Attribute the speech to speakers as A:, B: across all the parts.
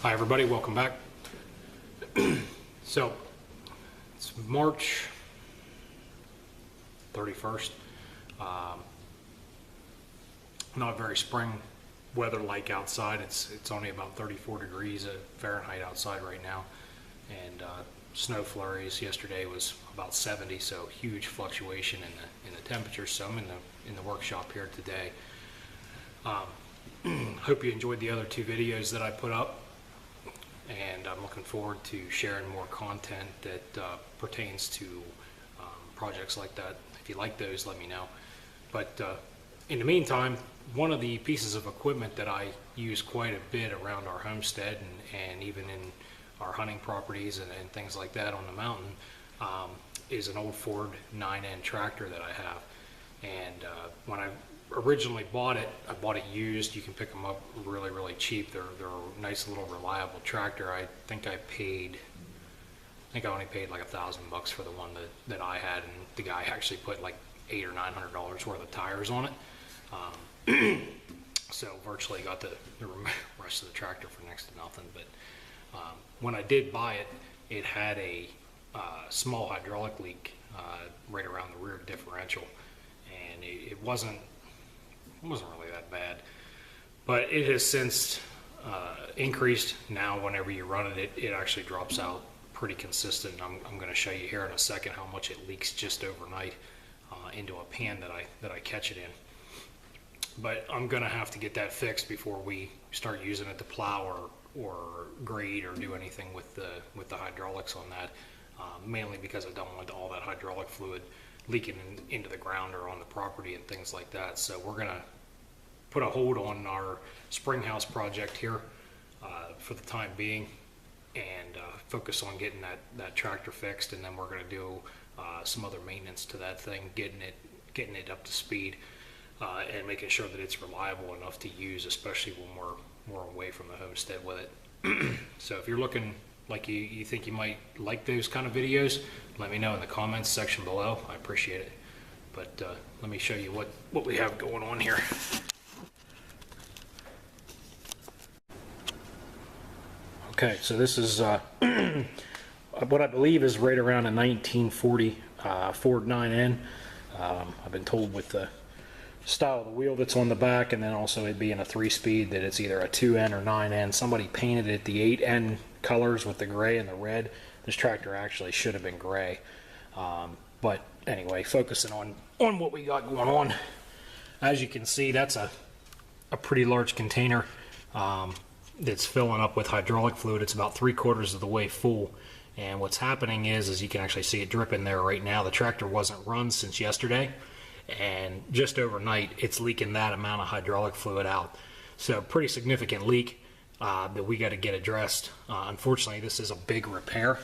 A: Hi everybody, welcome back. So, it's March 31st. Not very spring weather like outside. It's only about 34 degrees Fahrenheit outside right now. And snow flurries yesterday was about 70, so huge fluctuation in the temperature. So I'm in the workshop here today. Hope you enjoyed the other two videos that I put up, and I'm looking forward to sharing more content that pertains to projects like that. If you like those, let me know. But in the meantime, one of the pieces of equipment that I use quite a bit around our homestead and even in our hunting properties and things like that on the mountain is an old Ford 9N tractor that I have. And when I originally bought it, I bought it used. You can pick them up really, really cheap. They're a nice little reliable tractor. I think I only paid like $1,000 for the one that I had, and the guy actually put like $800 or $900 worth of tires on it. So virtually got the rest of the tractor for next to nothing. But when I did buy it, it had a small hydraulic leak right around the rear differential, and it wasn't really that bad, but it has since increased. Now whenever you run it, it actually drops out pretty consistent. I'm going to show you here in a second how much it leaks just overnight into a pan that I catch it in. But I'm going to have to get that fixed before we start using it to plow or grade or do anything with the hydraulics on that, mainly because I don't want all that hydraulic fluid leaking into the ground or on the property and things like that. So we're going to put a hold on our spring house project here for the time being, and focus on getting that tractor fixed, and then we're going to do some other maintenance to that thing, getting it up to speed, and making sure that it's reliable enough to use, especially when we're away from the homestead with it. So if you're looking like you think you might like those kind of videos, let me know in the comments section below. I appreciate it. But let me show you what we have going on here. Okay, so this is what I believe is right around a 1940 Ford 9N. I've been told with the style of the wheel that's on the back, and then also it being a 3-speed, that it's either a 2N or 9N. Somebody painted it the 8N colors with the gray and the red. This tractor actually should have been gray. But anyway, focusing on what we got going on. As you can see, that's a pretty large container that's filling up with hydraulic fluid. It's about 3/4 of the way full. And what's happening is you can actually see it dripping there right now. The tractor wasn't run since yesterday, and just overnight it's leaking that amount of hydraulic fluid out. So pretty significant leak that we got to get addressed. Unfortunately, this is a big repair,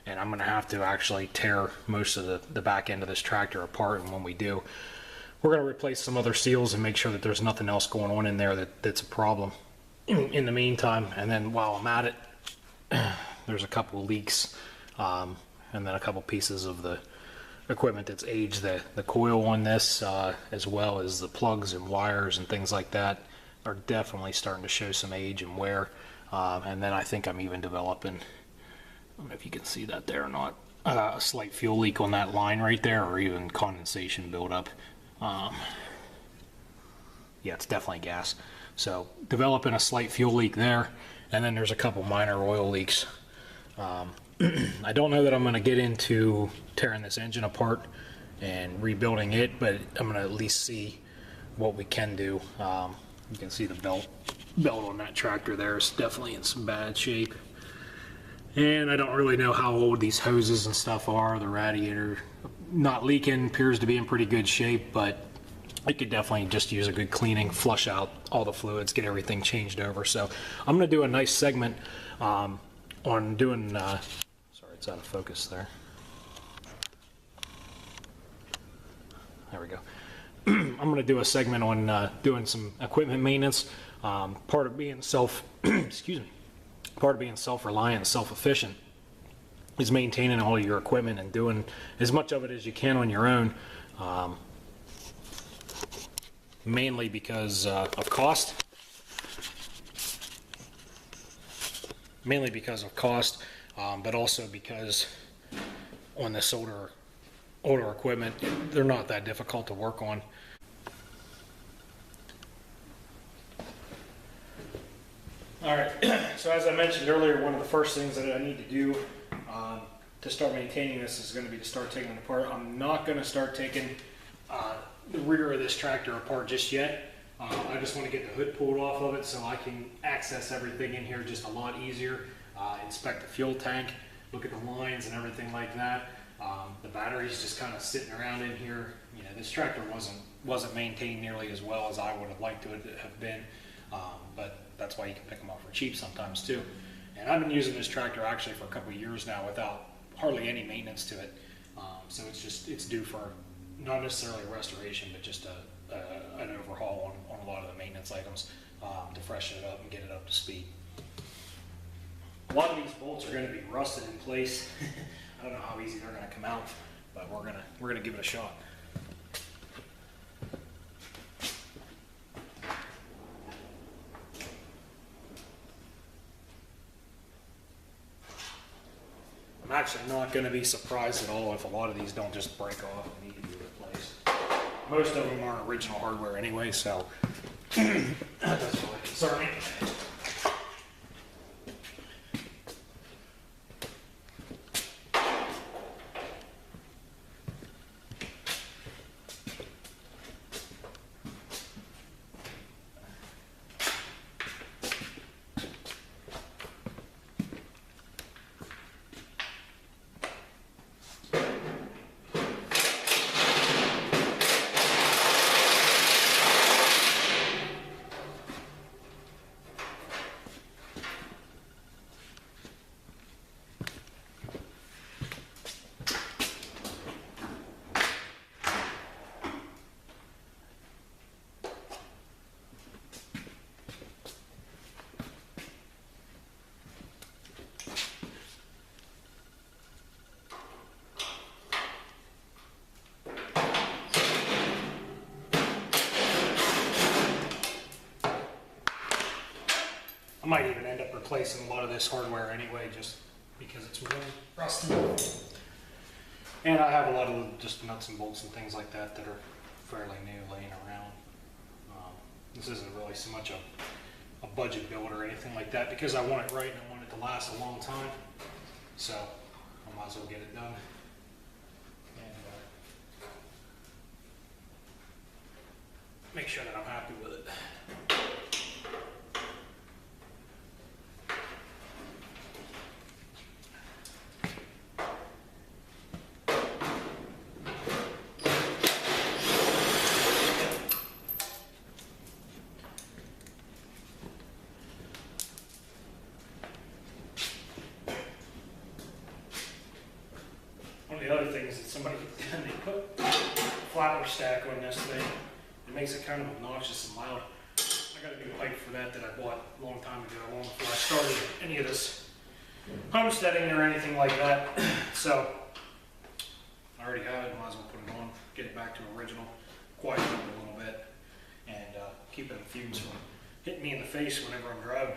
A: and I'm going to have to actually tear most of the back end of this tractor apart. And when we do, we're going to replace some other seals and make sure that there's nothing else going on in there that's a problem in the meantime. And then while I'm at it, there's a couple of leaks, and then a couple pieces of the equipment that's aged. The coil on this, as well as the plugs and wires and things like that, are definitely starting to show some age and wear. And then I think I'm even developing, I don't know if you can see that there or not, a slight fuel leak on that line right there, or even condensation buildup. Yeah, it's definitely gas. So developing a slight fuel leak there, and then there's a couple minor oil leaks. I don't know that I'm going to get into tearing this engine apart and rebuilding it, but I'm going to at least see what we can do. You can see the belt on that tractor there is definitely in some bad shape. And I don't really know how old these hoses and stuff are. The radiator not leaking, appears to be in pretty good shape, but I could definitely just use a good cleaning, flush out all the fluids, get everything changed over. So I'm going to do a nice segment on doing, sorry, it's out of focus there. There we go. I'm going to do a segment on doing some equipment maintenance. Part of being excuse me, part of being self-reliant and self-efficient is maintaining all your equipment and doing as much of it as you can on your own. Mainly because of cost. mainly because of cost, but also because on this older equipment, they're not that difficult to work on. All right, so as I mentioned earlier, one of the first things that I need to do to start maintaining this is going to be to start taking it apart. I'm not going to start taking the rear of this tractor apart just yet. I just want to get the hood pulled off of it so I can access everything in here just a lot easier, inspect the fuel tank, look at the lines and everything like that. The battery's just kind of sitting around in here. You know, this tractor wasn't maintained nearly as well as I would have liked to have been, but that's why you can pick them up for cheap sometimes too. And I've been using this tractor actually for a couple of years now without hardly any maintenance to it. So it's due for not necessarily a restoration, but just an overhaul on a lot of the maintenance items to freshen it up and get it up to speed. A lot of these bolts are going to be rusted in place. I don't know how easy they're going to come out, but we're gonna give it a shot. I'm actually not going to be surprised at all if a lot of these don't just break off and need to be replaced. Most of them are original hardware anyway, so that doesn't really concern me. I might even end up replacing a lot of this hardware anyway, just because it's really rusty. And I have a lot of just nuts and bolts and things like that that are fairly new laying around. This isn't really so much a budget build or anything like that because I want it right and I want it to last a long time. So I might as well get it done. And make sure that I'm happy with it. One of the other things that somebody they put a flapper stack on this thing. It makes it kind of obnoxious and loud. I got a new pipe for that I bought a long time ago, long before I started any of this homesteading or anything like that. So I already have it, might as well put it on, get it back to original, quieten it a little bit, and keep the fumes from hitting me in the face whenever I'm driving.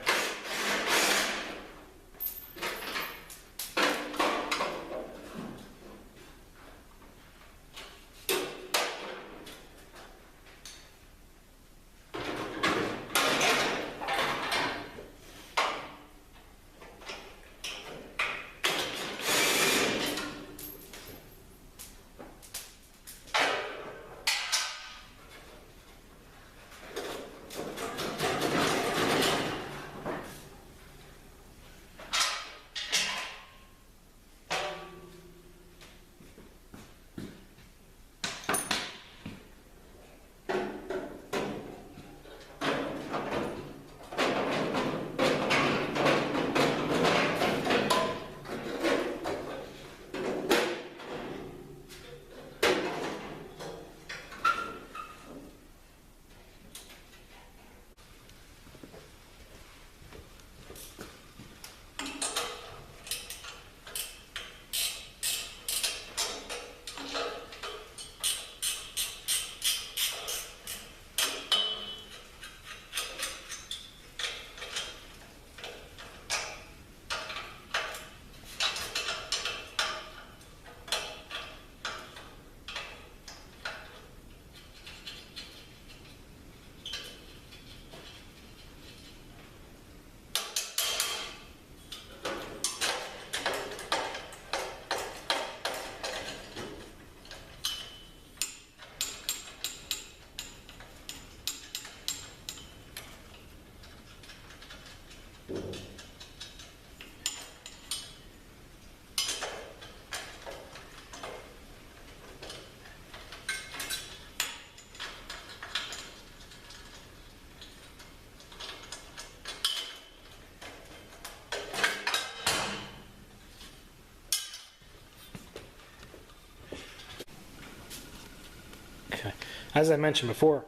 A: As I mentioned before,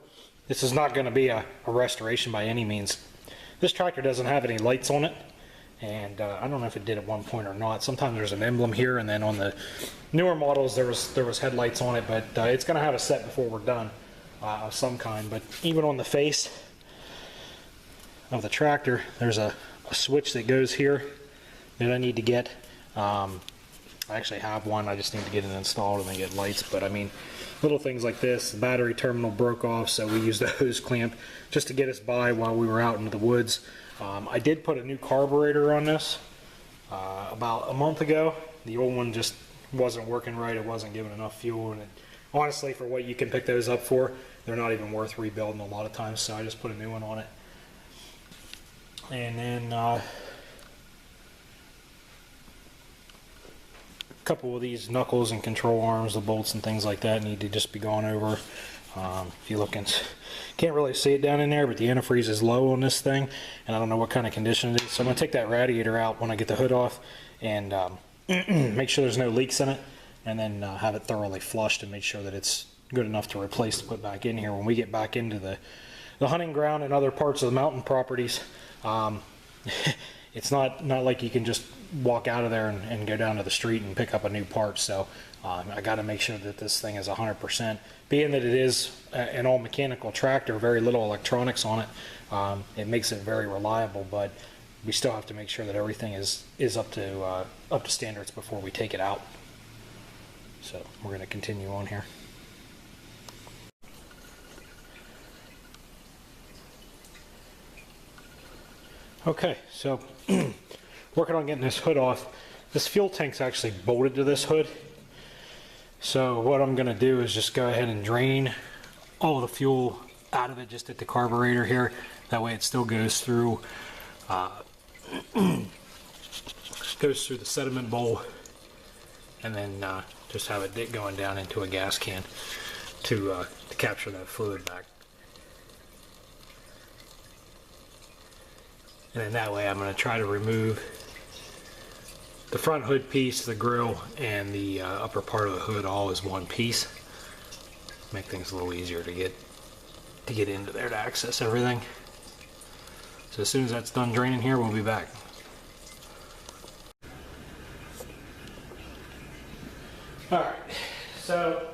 A: this is not going to be a restoration by any means. This tractor doesn't have any lights on it, and I don't know if it did at one point or not. Sometimes there's an emblem here, and then on the newer models there was headlights on it, but it's going to have a set before we're done of some kind. But even on the face of the tractor, there's a switch that goes here that I need to get. I actually have one, I just need to get it installed and then get lights. But I mean, little things like this, the battery terminal broke off, so we used a hose clamp just to get us by while we were out into the woods. I did put a new carburetor on this about a month ago. The old one just wasn't working right, it wasn't giving enough fuel, and honestly, for what you can pick those up for, they're not even worth rebuilding a lot of times, so I just put a new one on it. And then a couple of these knuckles and control arms, the bolts and things like that need to just be gone over. If you look, can't really see it down in there, but the antifreeze is low on this thing, and I don't know what kind of condition it is. So I'm going to take that radiator out when I get the hood off and make sure there's no leaks in it, and then have it thoroughly flushed and make sure that it's good enough to replace to put back in here when we get back into the hunting ground and other parts of the mountain properties. It's not like you can just walk out of there and go down to the street and pick up a new part. So I got to make sure that this thing is 100%. Being that it is an all mechanical tractor, very little electronics on it, it makes it very reliable. But we still have to make sure that everything is up to standards before we take it out. So we're going to continue on here. Okay, so working on getting this hood off. This fuel tank's actually bolted to this hood. So what I'm going to do is just go ahead and drain all the fuel out of it just at the carburetor here. That way it still goes through the sediment bowl, and then just have it going down into a gas can to capture that fluid back. And then that way I'm going to try to remove the front hood piece, the grill, and the upper part of the hood all as one piece. Make things a little easier to get into there to access everything. So as soon as that's done draining here, we'll be back. Alright, so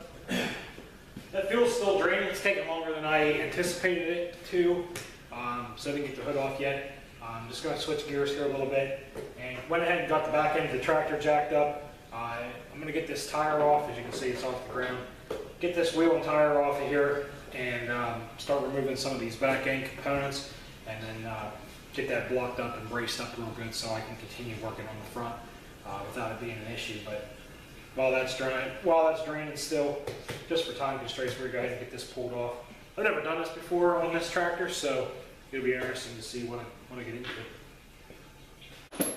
A: that fuel's still draining. It's taking longer than I anticipated it to, so I didn't get the hood off yet. I'm just going to switch gears here a little bit, and went ahead and got the back end of the tractor jacked up. I'm going to get this tire off. As you can see, it's off the ground. Get this wheel and tire off of here, and start removing some of these back end components, and then get that blocked up and braced up real good so I can continue working on the front without it being an issue. But while that's draining still, just for time constraints, we're going to go ahead and get this pulled off. I've never done this before on this tractor, so it'll be interesting to see when I get into it.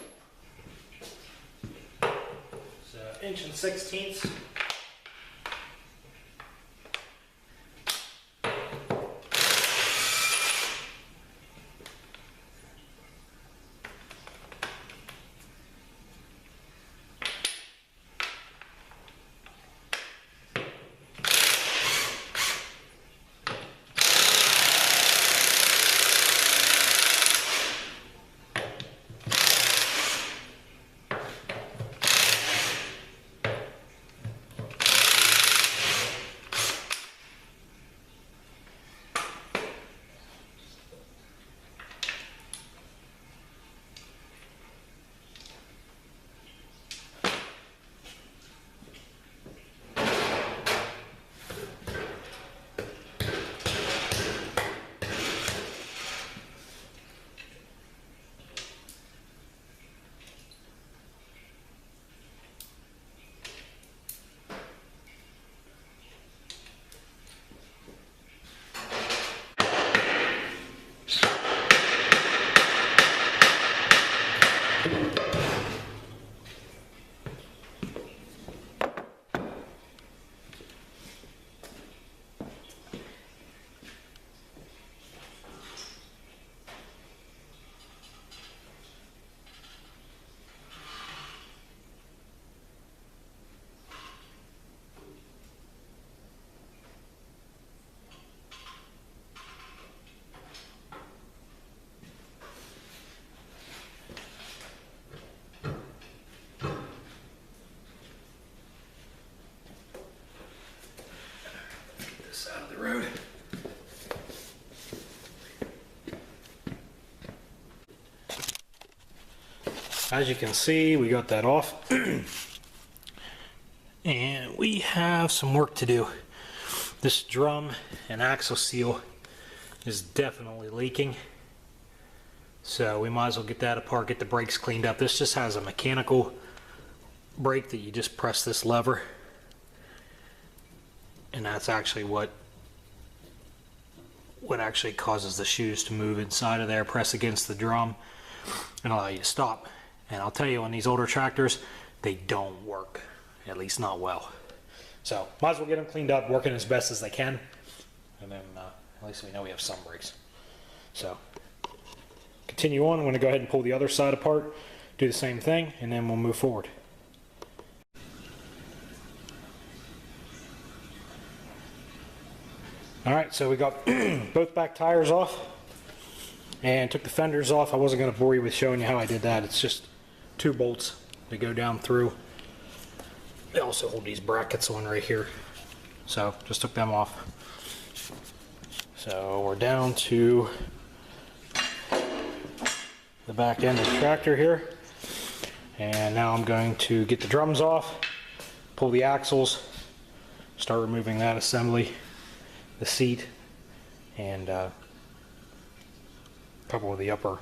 A: So 1 16 inches. As you can see, we got that off. And we have some work to do. This drum and axle seal is definitely leaking. So we might as well get that apart, get the brakes cleaned up. This just has a mechanical brake that you just press this lever. And that's actually what actually causes the shoes to move inside of there, press against the drum, and allow you to stop. And I'll tell you, on these older tractors, they don't work, at least not well. So might as well get them cleaned up, working as best as they can, and then at least we know we have some brakes. So continue on. I'm going to go ahead and pull the other side apart, do the same thing, and then we'll move forward. Alright, so we got both back tires off and took the fenders off. I wasn't going to bore you with showing you how I did that. It's just 2 bolts that go down through. They also hold these brackets on right here. So just took them off. So we're down to the back end of the tractor here. And now I'm going to get the drums off, pull the axles, start removing that assembly, the seat, and a couple of the upper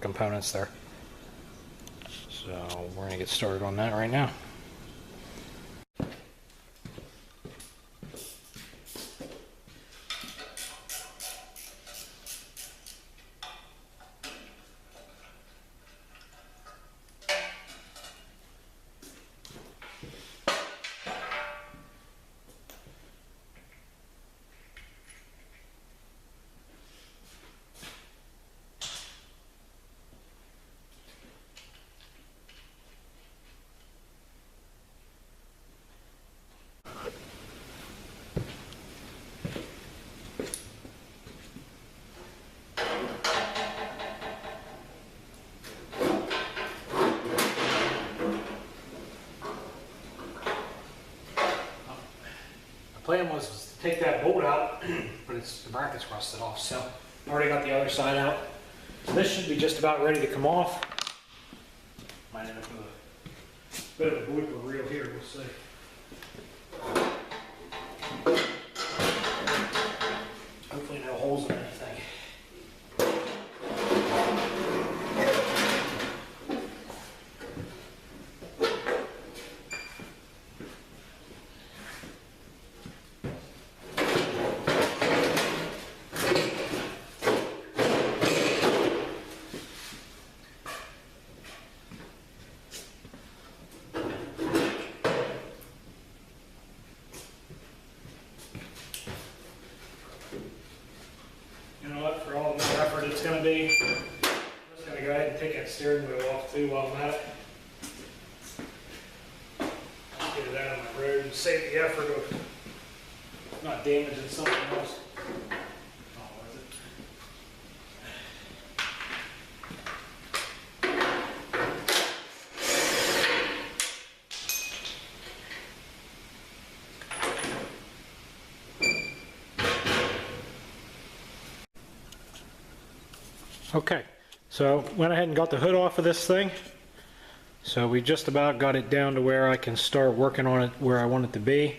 A: components there. So we're going to get started on that right now. Plan was to take that bolt out, but the bracket's rusted off, so I already got the other side out. So this should be just about ready to come off. Might end up with a bit of a blooper reel here, we'll see. Hopefully no holes in anything. It's going to be, I'm just going to go ahead and take that steering wheel off too while I'm at it. Get it out of my road and save the effort of not damaging something else. Not worth it. Okay, so went ahead and got the hood off of this thing. So we just about got it down to where I can start working on it where I want it to be.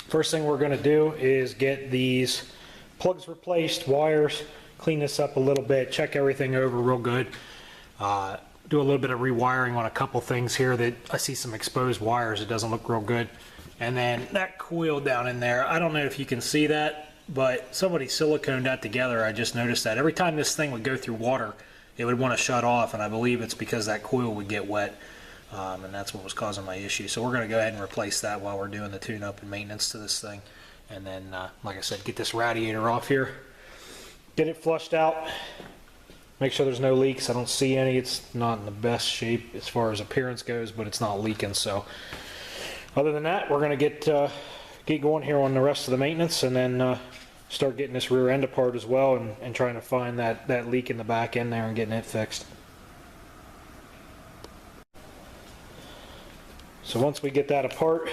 A: First thing we're going to do is get these plugs replaced, wires, clean this up a little bit, check everything over real good. Do a little bit of rewiring on a couple things here that I see some exposed wires. It doesn't look real good. And then that coil down in there, I don't know if you can see that, but somebody siliconed that together. I just noticed that every time this thing would go through water, it would want to shut off, and I believe it's because that coil would get wet, and that's what was causing my issue. So we're going to go ahead and replace that while we're doing the tune-up and maintenance to this thing. And then, like I said, get this radiator off here, get it flushed out, make sure there's no leaks. I don't see any. It's not in the best shape as far as appearance goes, but it's not leaking. So other than that, we're going to get going here on the rest of the maintenance, and then start getting this rear end apart as well, and trying to find that leak in the back end there and getting it fixed. So once we get that apart,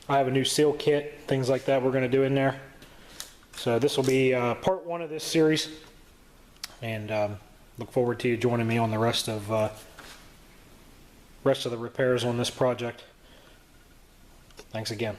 A: I have a new seal kit, things like that we're going to do in there. So this will be part 1 of this series, and look forward to you joining me on the rest of
B: rest of the repairs on this project. Thanks again.